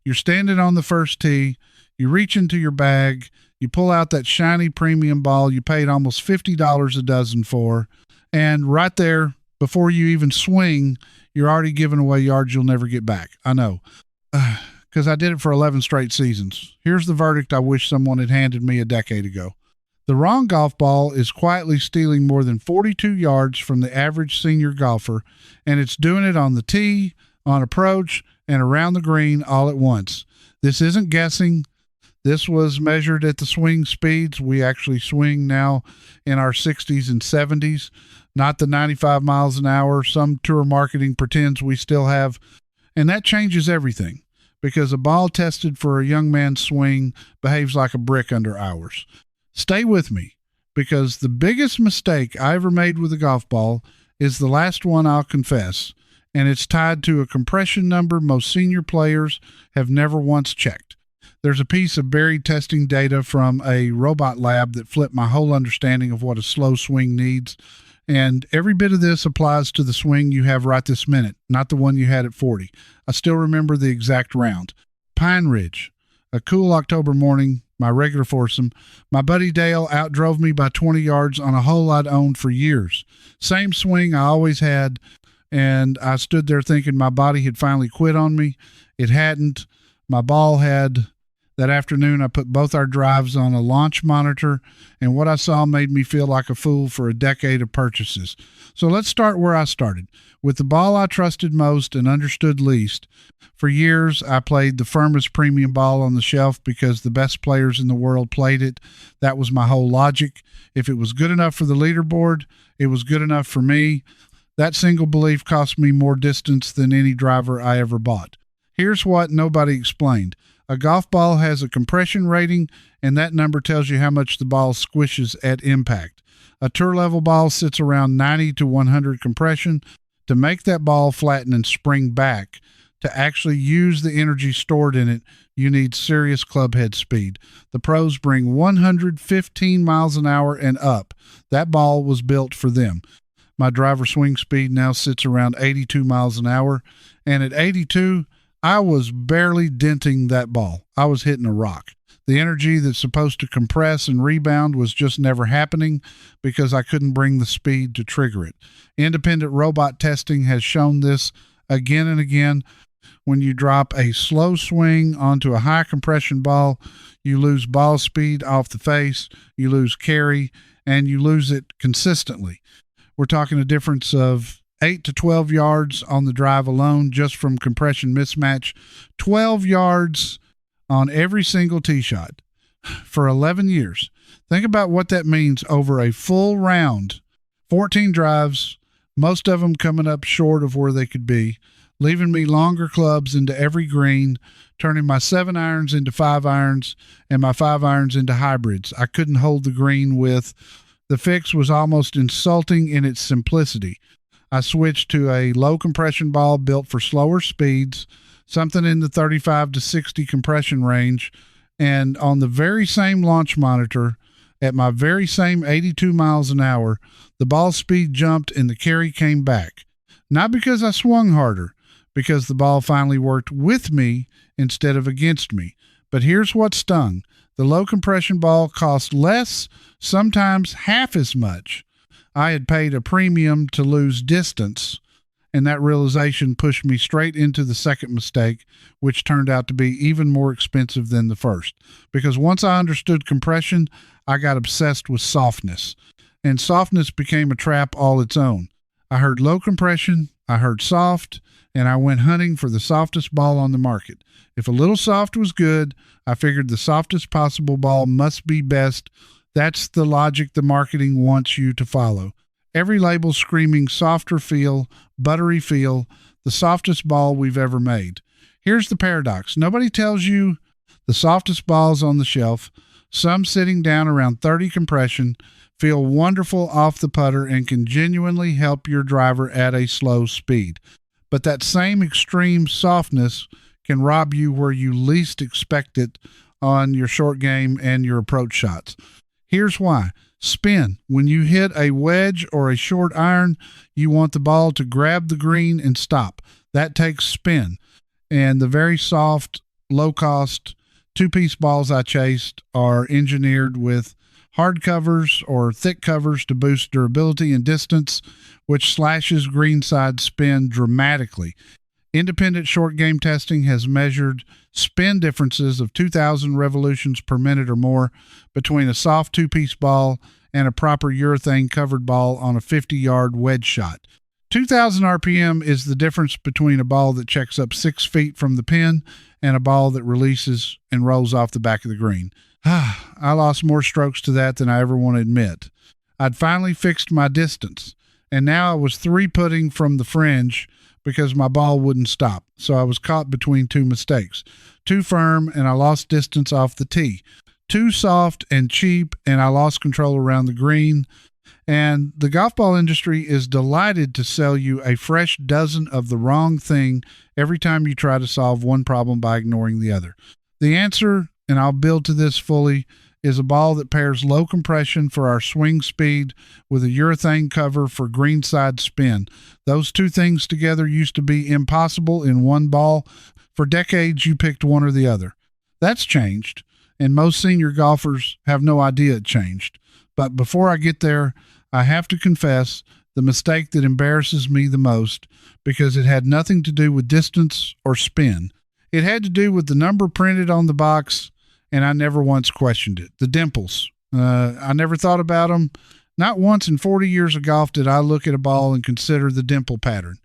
You're standing on the first tee, you reach into your bag, you pull out that shiny premium ball you paid almost $50 a dozen for, and right there, before you even swing, you're already giving away yards you'll never get back. I know. Because I did it for 11 straight seasons. Here's the verdict I wish someone had handed me a decade ago. The wrong golf ball is quietly stealing more than 42 yards from the average senior golfer, and it's doing it on the tee, on approach, and around the green all at once. This isn't guessing. This was measured at the swing speeds. We actually swing now in our 60s and 70s, not the 95 miles an hour some tour marketing pretends we still have. And that changes everything, because a ball tested for a young man's swing behaves like a brick under ours. Stay with me, because the biggest mistake I ever made with a golf ball is the last one I'll confess, and it's tied to a compression number most senior players have never once checked. There's a piece of buried testing data from a robot lab that flipped my whole understanding of what a slow swing needs, and every bit of this applies to the swing you have right this minute, not the one you had at 40. I still remember the exact round. Pine Ridge, a cool October morning, my regular foursome. My buddy Dale outdrove me by 20 yards on a hole I'd owned for years. Same swing I always had, and I stood there thinking my body had finally quit on me. It hadn't. My ball had. That afternoon, I put both our drives on a launch monitor, and what I saw made me feel like a fool for a decade of purchases. So let's start where I started, with the ball I trusted most and understood least. For years, I played the firmest premium ball on the shelf because the best players in the world played it. That was my whole logic. If it was good enough for the leaderboard, it was good enough for me. That single belief cost me more distance than any driver I ever bought. Here's what nobody explained. A golf ball has a compression rating, and that number tells you how much the ball squishes at impact. A tour level ball sits around 90 to 100 compression. To make that ball flatten and spring back, to actually use the energy stored in it, you need serious club head speed. The pros bring 115 miles an hour and up. That ball was built for them. My driver swing speed now sits around 82 miles an hour, and at 82, I was barely denting that ball. I was hitting a rock. The energy that's supposed to compress and rebound was just never happening because I couldn't bring the speed to trigger it. Independent robot testing has shown this again and again. When you drop a slow swing onto a high compression ball, you lose ball speed off the face, you lose carry, and you lose it consistently. We're talking a difference of 8 to 12 yards on the drive alone just from compression mismatch, 12 yards on every single tee shot for 11 years. Think about what that means over a full round. 14 drives, most of them coming up short of where they could be, leaving me longer clubs into every green, turning my 7 irons into 5 irons and my 5 irons into hybrids I couldn't hold the green with. The fix was almost insulting in its simplicity. I switched to a low compression ball built for slower speeds, something in the 35 to 60 compression range, and on the very same launch monitor, at my very same 82 miles an hour, the ball speed jumped and the carry came back. Not because I swung harder, because the ball finally worked with me instead of against me. But here's what stung. The low compression ball cost less, sometimes half as much. I had paid a premium to lose distance, and that realization pushed me straight into the second mistake, which turned out to be even more expensive than the first. Because once I understood compression, I got obsessed with softness, and softness became a trap all its own. I heard low compression, I heard soft, and I went hunting for the softest ball on the market. If a little soft was good, I figured the softest possible ball must be best. That's the logic the marketing wants you to follow. Every label screaming softer feel, buttery feel, the softest ball we've ever made. Here's the paradox. Nobody tells you the softest balls on the shelf, some sitting down around 30 compression, feel wonderful off the putter and can genuinely help your driver at a slow speed. But that same extreme softness can rob you where you least expect it on your short game and your approach shots. Here's why. Spin. When you hit a wedge or a short iron, you want the ball to grab the green and stop. That takes spin. And the very soft low cost two-piece balls I chased are engineered with hard covers or thick covers to boost durability and distance, which slashes greenside spin dramatically. Independent short game testing has measured spin differences of 2,000 revolutions per minute or more between a soft two-piece ball and a proper urethane covered ball on a 50-yard wedge shot. 2,000 RPM is the difference between a ball that checks up 6 feet from the pin and a ball that releases and rolls off the back of the green. I lost more strokes to that than I ever want to admit. I'd finally fixed my distance, and now I was three-putting from the fringe because my ball wouldn't stop, so I was caught between two mistakes. Too firm, and I lost distance off the tee. Too soft and cheap, and I lost control around the green. And the golf ball industry is delighted to sell you a fresh dozen of the wrong thing every time you try to solve one problem by ignoring the other. The answer, and I'll build to this fully, is a ball that pairs low compression for our swing speed with a urethane cover for greenside spin. Those two things together used to be impossible in one ball. For decades, you picked one or the other. That's changed, and most senior golfers have no idea it changed. But before I get there, I have to confess the mistake that embarrasses me the most, because it had nothing to do with distance or spin. It had to do with the number printed on the box, and I never once questioned it. The dimples. I never thought about them. Not once in 40 years of golf did I look at a ball and consider the dimple pattern.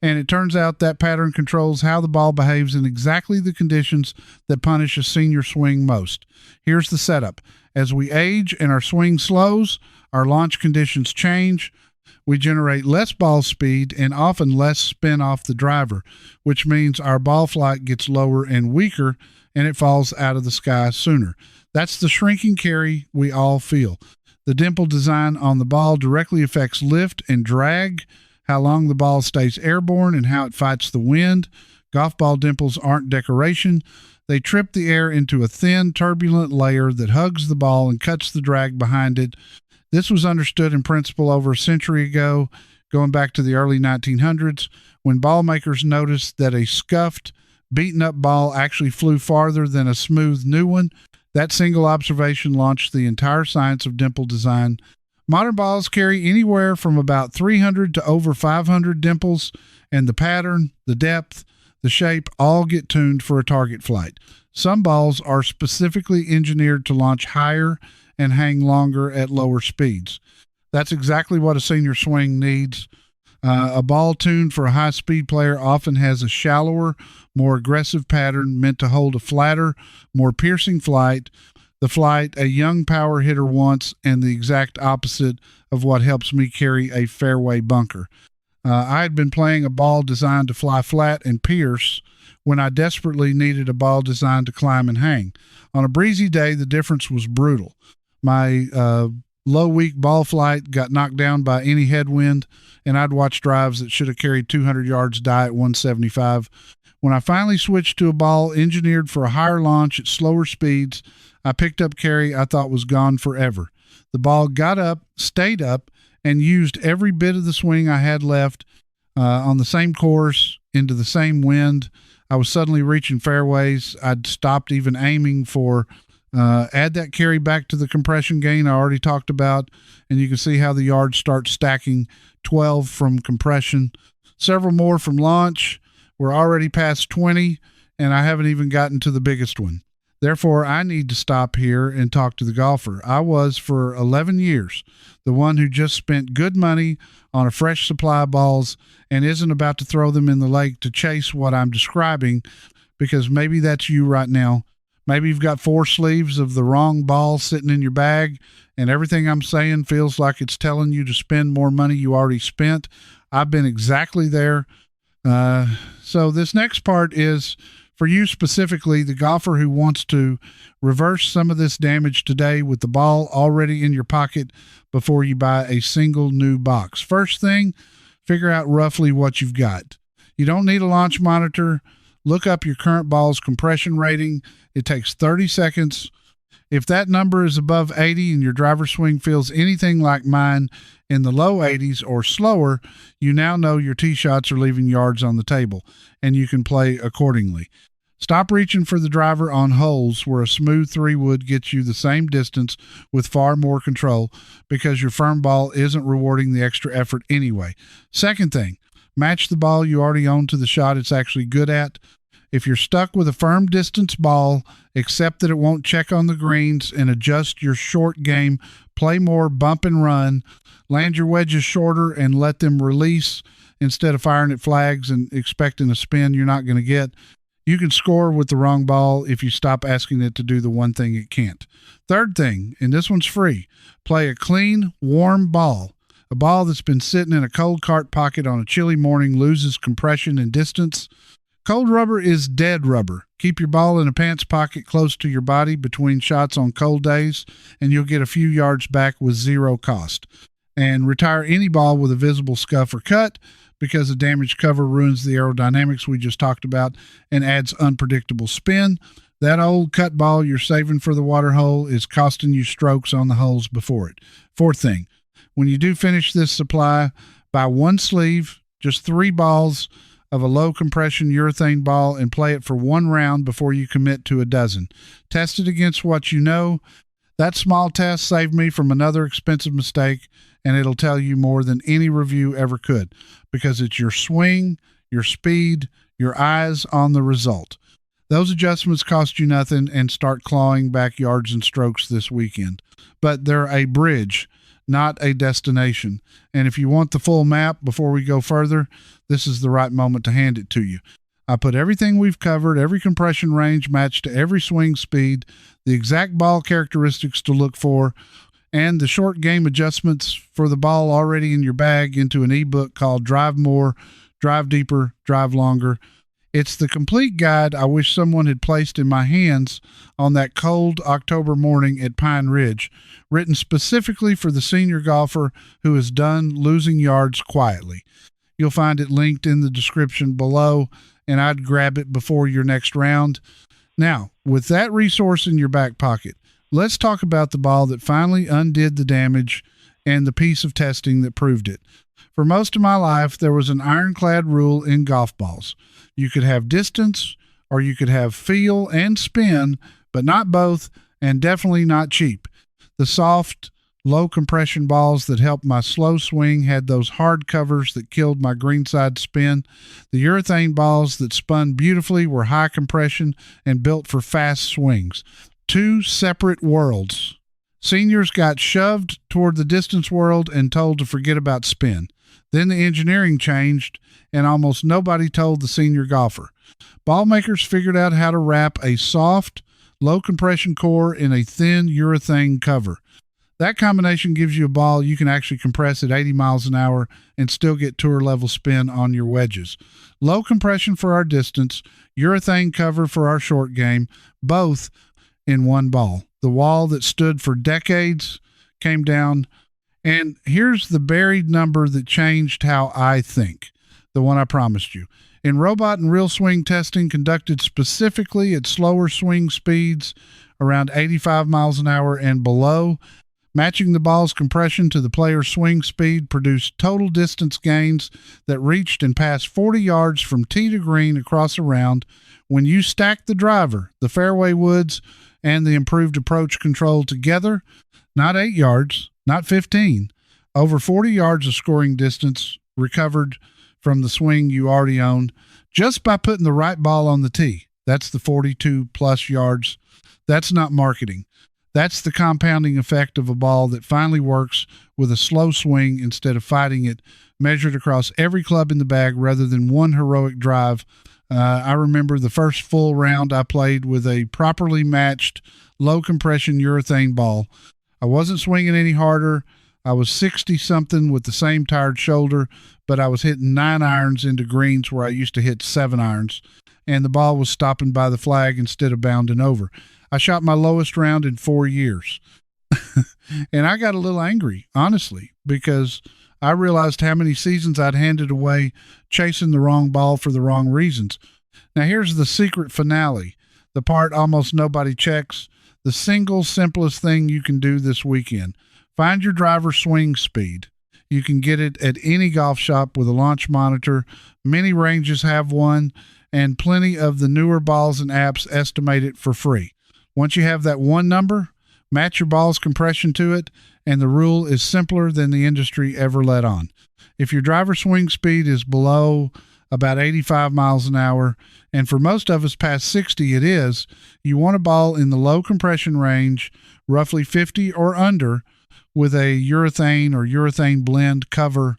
And it turns out that pattern controls how the ball behaves in exactly the conditions that punish a senior swing most. Here's the setup. As we age and our swing slows, our launch conditions change. We generate less ball speed and often less spin off the driver, which means our ball flight gets lower and weaker, and it falls out of the sky sooner. That's the shrinking carry we all feel. The dimple design on the ball directly affects lift and drag, how long the ball stays airborne, and how it fights the wind. Golf ball dimples aren't decoration. They trip the air into a thin, turbulent layer that hugs the ball and cuts the drag behind it. This was understood in principle over a century ago, going back to the early 1900s, when ball makers noticed that a scuffed, beaten-up ball actually flew farther than a smooth new one. That single observation launched the entire science of dimple design. Modern balls carry anywhere from about 300 to over 500 dimples, and the pattern, the depth, the shape all get tuned for a target flight. Some balls are specifically engineered to launch higher and hang longer at lower speeds. That's exactly what a senior swing needs. A ball tuned for a high-speed player often has a shallower, more aggressive pattern meant to hold a flatter, more piercing flight, the flight a young power hitter wants, and the exact opposite of what helps me carry a fairway bunker. I had been playing a ball designed to fly flat and pierce when I desperately needed a ball designed to climb and hang. On a breezy day, the difference was brutal. My low, weak ball flight got knocked down by any headwind, and I'd watch drives that should have carried 200 yards die at 175. When I finally switched to a ball engineered for a higher launch at slower speeds, I picked up carry I thought was gone forever. The ball got up, stayed up, and used every bit of the swing I had left on the same course, into the same wind. I was suddenly reaching fairways. I'd stopped even aiming for add that carry back to the compression gain I already talked about, and you can see how the yards start stacking. 12 from compression, several more from launch. We're already past 20, and I haven't even gotten to the biggest one. Therefore, I need to stop here and talk to the golfer. I was, for 11 years, the one who just spent good money on a fresh supply of balls and isn't about to throw them in the lake to chase what I'm describing, because maybe that's you right now. Maybe you've got 4 sleeves of the wrong ball sitting in your bag, and everything I'm saying feels like it's telling you to spend more money you already spent. I've been exactly there. So this next part is for you specifically, the golfer who wants to reverse some of this damage today with the ball already in your pocket before you buy a single new box. First thing, figure out roughly what you've got. You don't need a launch monitor. Look up your current ball's compression rating. It takes 30 seconds. If that number is above 80 and your driver swing feels anything like mine in the low 80s or slower, you now know your tee shots are leaving yards on the table, and you can play accordingly. Stop reaching for the driver on holes where a smooth 3-wood gets you the same distance with far more control, because your firm ball isn't rewarding the extra effort anyway. Second thing, match the ball you already own to the shot it's actually good at. If you're stuck with a firm distance ball, accept that it won't check on the greens and adjust your short game. Play more bump and run. Land your wedges shorter and let them release instead of firing at flags and expecting a spin you're not going to get. You can score with the wrong ball if you stop asking it to do the one thing it can't. Third thing, and this one's free, play a clean, warm ball. A ball that's been sitting in a cold cart pocket on a chilly morning loses compression and distance. Cold rubber is dead rubber. Keep your ball in a pants pocket close to your body between shots on cold days, and you'll get a few yards back with zero cost. And retire any ball with a visible scuff or cut, because the damaged cover ruins the aerodynamics we just talked about and adds unpredictable spin. That old cut ball you're saving for the water hole is costing you strokes on the holes before it. Fourth thing, when you do finish this supply, buy one sleeve, just 3 balls of a low compression urethane ball, and play it for 1 round before you commit to a dozen. Test it against what you know. That small test saved me from another expensive mistake, and it'll tell you more than any review ever could, because it's your swing, your speed, your eyes on the result. Those adjustments cost you nothing and start clawing back yards and strokes this weekend. But they're a bridge, not a destination. And if you want the full map before we go further, this is the right moment to hand it to you. I put everything we've covered, every compression range matched to every swing speed, the exact ball characteristics to look for, and the short game adjustments for the ball already in your bag into an ebook called Drive More, Drive Deeper, Drive Longer. It's the complete guide I wish someone had placed in my hands on that cold October morning at Pine Ridge, written specifically for the senior golfer who is done losing yards quietly. You'll find it linked in the description below, and I'd grab it before your next round. Now, with that resource in your back pocket, let's talk about the ball that finally undid the damage and the piece of testing that proved it. For most of my life, there was an ironclad rule in golf balls. You could have distance or you could have feel and spin, but not both, and definitely not cheap. The soft, low compression balls that helped my slow swing had those hard covers that killed my greenside spin. The urethane balls that spun beautifully were high compression and built for fast swings. 2 separate worlds. Seniors got shoved toward the distance world and told to forget about spin. Then the engineering changed, and almost nobody told the senior golfer. Ball makers figured out how to wrap a soft, low compression core in a thin urethane cover. That combination gives you a ball you can actually compress at 80 miles an hour and still get tour level spin on your wedges. Low compression for our distance, urethane cover for our short game, both in one ball. The wall that stood for decades came down. And here's the buried number that changed how I think, the one I promised you. In robot and real swing testing conducted specifically at slower swing speeds, around 85 miles an hour and below, matching the ball's compression to the player's swing speed produced total distance gains that reached and passed 40 yards from tee to green across a round. When you stack the driver, the fairway woods, and the improved approach control together, not 8 yards, not 15, over 40 yards of scoring distance recovered from the swing you already own just by putting the right ball on the tee. That's the 42 plus yards. That's not marketing. That's the compounding effect of a ball that finally works with a slow swing instead of fighting it, measured across every club in the bag rather than one heroic drive. I remember the first full round I played with a properly matched low compression urethane ball. I wasn't swinging any harder. I was 60-something with the same tired shoulder, but I was hitting 9 irons into greens where I used to hit 7 irons, and the ball was stopping by the flag instead of bounding over. I shot my lowest round in 4 years. And I got a little angry, honestly, because I realized how many seasons I'd handed away chasing the wrong ball for the wrong reasons. Now, here's the secret finale, the part almost nobody checks. The single simplest thing you can do this weekend. Find your driver swing speed. You can get it at any golf shop with a launch monitor. Many ranges have one, and plenty of the newer balls and apps estimate it for free. Once you have that one number, match your ball's compression to it, and the rule is simpler than the industry ever let on. If your driver swing speed is below about 85 miles an hour, and for most of us past 60 it is, you want a ball in the low compression range, roughly 50 or under, with a urethane or urethane blend cover.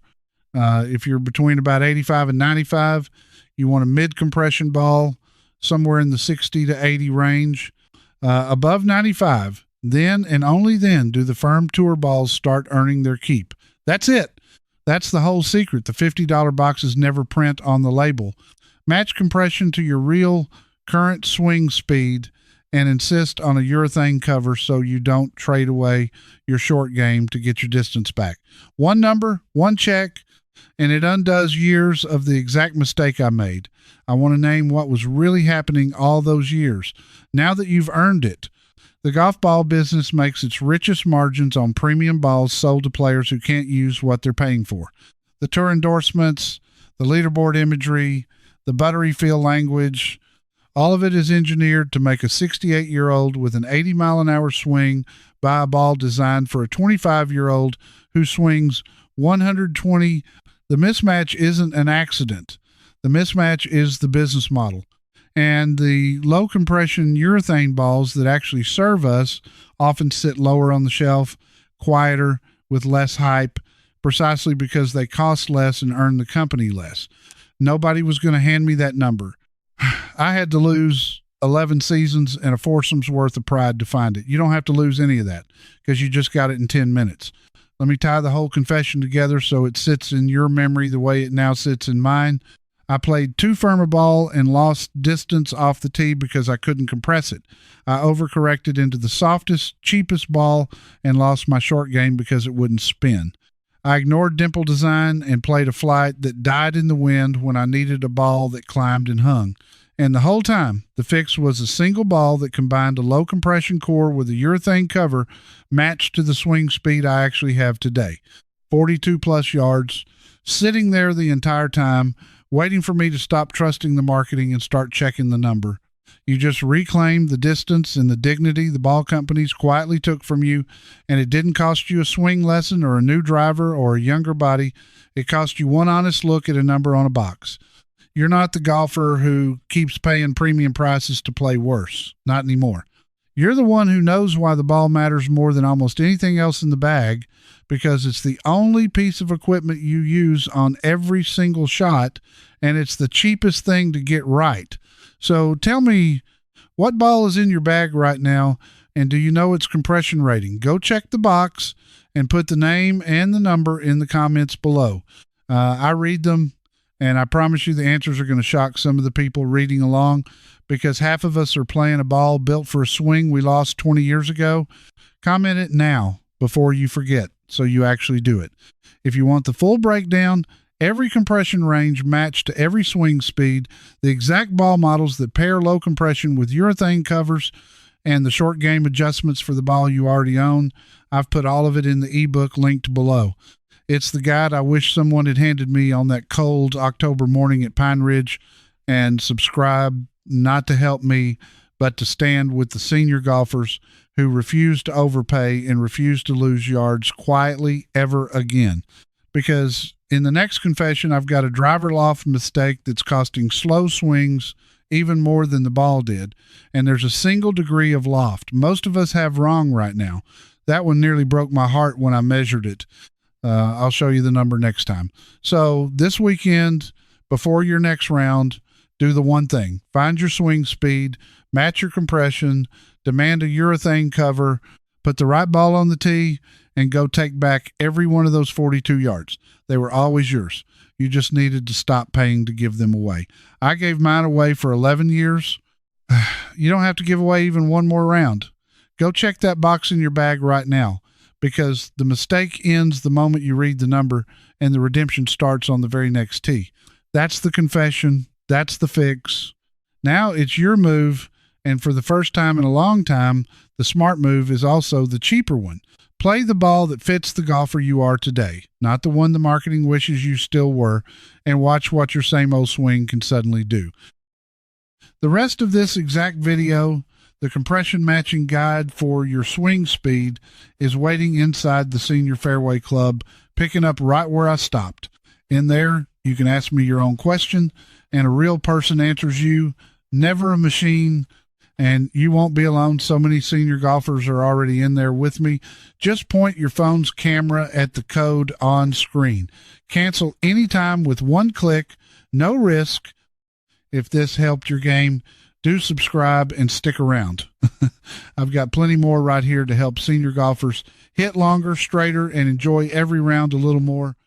If you're between about 85 and 95, you want a mid-compression ball somewhere in the 60 to 80 range. Above 95, then and only then do the firm tour balls start earning their keep. That's it. That's the whole secret. The $50 boxes never print on the label. Match compression to your real current swing speed and insist on a urethane cover so you don't trade away your short game to get your distance back. One number, one check, and it undoes years of the exact mistake I made. I want to name what was really happening all those years. Now that you've earned it, the golf ball business makes its richest margins on premium balls sold to players who can't use what they're paying for. The tour endorsements, the leaderboard imagery, the buttery feel language, all of it is engineered to make a 68-year-old with an 80-mile-an-hour swing buy a ball designed for a 25-year-old who swings 120. The mismatch isn't an accident. The mismatch is the business model. And the low compression urethane balls that actually serve us often sit lower on the shelf, quieter, with less hype, precisely because they cost less and earn the company less. Nobody was going to hand me that number. I had to lose 11 seasons and a foursome's worth of pride to find it. You don't have to lose any of that because you just got it in 10 minutes. Let me tie the whole confession together so it sits in your memory the way it now sits in mine. I played too firm a ball and lost distance off the tee because I couldn't compress it. I overcorrected into the softest, cheapest ball and lost my short game because it wouldn't spin. I ignored dimple design and played a flight that died in the wind when I needed a ball that climbed and hung. And the whole time, the fix was a single ball that combined a low compression core with a urethane cover matched to the swing speed I actually have today. 42 plus yards, sitting there the entire time, waiting for me to stop trusting the marketing and start checking the number. You just reclaimed the distance and the dignity the ball companies quietly took from you, and it didn't cost you a swing lesson or a new driver or a younger body. It cost you one honest look at a number on a box. You're not the golfer who keeps paying premium prices to play worse. Not anymore. You're the one who knows why the ball matters more than almost anything else in the bag, because it's the only piece of equipment you use on every single shot, and it's the cheapest thing to get right. So tell me, what ball is in your bag right now, and do you know its compression rating? Go check the box and put the name and the number in the comments below. I read them, and I promise you the answers are going to shock some of the people reading along, because half of us are playing a ball built for a swing we lost 20 years ago. Comment it now before you forget, so you actually do it. If you want the full breakdown, every compression range matched to every swing speed, the exact ball models that pair low compression with urethane covers, and the short game adjustments for the ball you already own, I've put all of it in the ebook linked below. It's the guide I wish someone had handed me on that cold October morning at Pine Ridge, and subscribe not to help me, but to stand with the senior golfers who refuse to overpay and refuse to lose yards quietly ever again. Because in the next confession, I've got a driver loft mistake that's costing slow swings even more than the ball did, and there's a single degree of loft. Most of us have wrong right now. That one nearly broke my heart when I measured it. I'll show you the number next time. So this weekend, before your next round, do the one thing. Find your swing speed, match your compression, demand a urethane cover, put the right ball on the tee, and go take back every one of those 42 yards. They were always yours. You just needed to stop paying to give them away. I gave mine away for 11 years. You don't have to give away even one more round. Go check that box in your bag right now, because the mistake ends the moment you read the number, and the redemption starts on the very next tee. That's the confession. That's the fix. Now it's your move, and for the first time in a long time, the smart move is also the cheaper one. Play the ball that fits the golfer you are today, not the one the marketing wishes you still were, and watch what your same old swing can suddenly do. The rest of this exact video, the compression matching guide for your swing speed, is waiting inside the Senior Fairway Club, picking up right where I stopped. In there, you can ask me your own question, and a real person answers you, never a machine, and you won't be alone. So many senior golfers are already in there with me. Just point your phone's camera at the code on screen. Cancel anytime with one click, no risk. If this helped your game, do subscribe and stick around. I've got plenty more right here to help senior golfers hit longer, straighter, and enjoy every round a little more.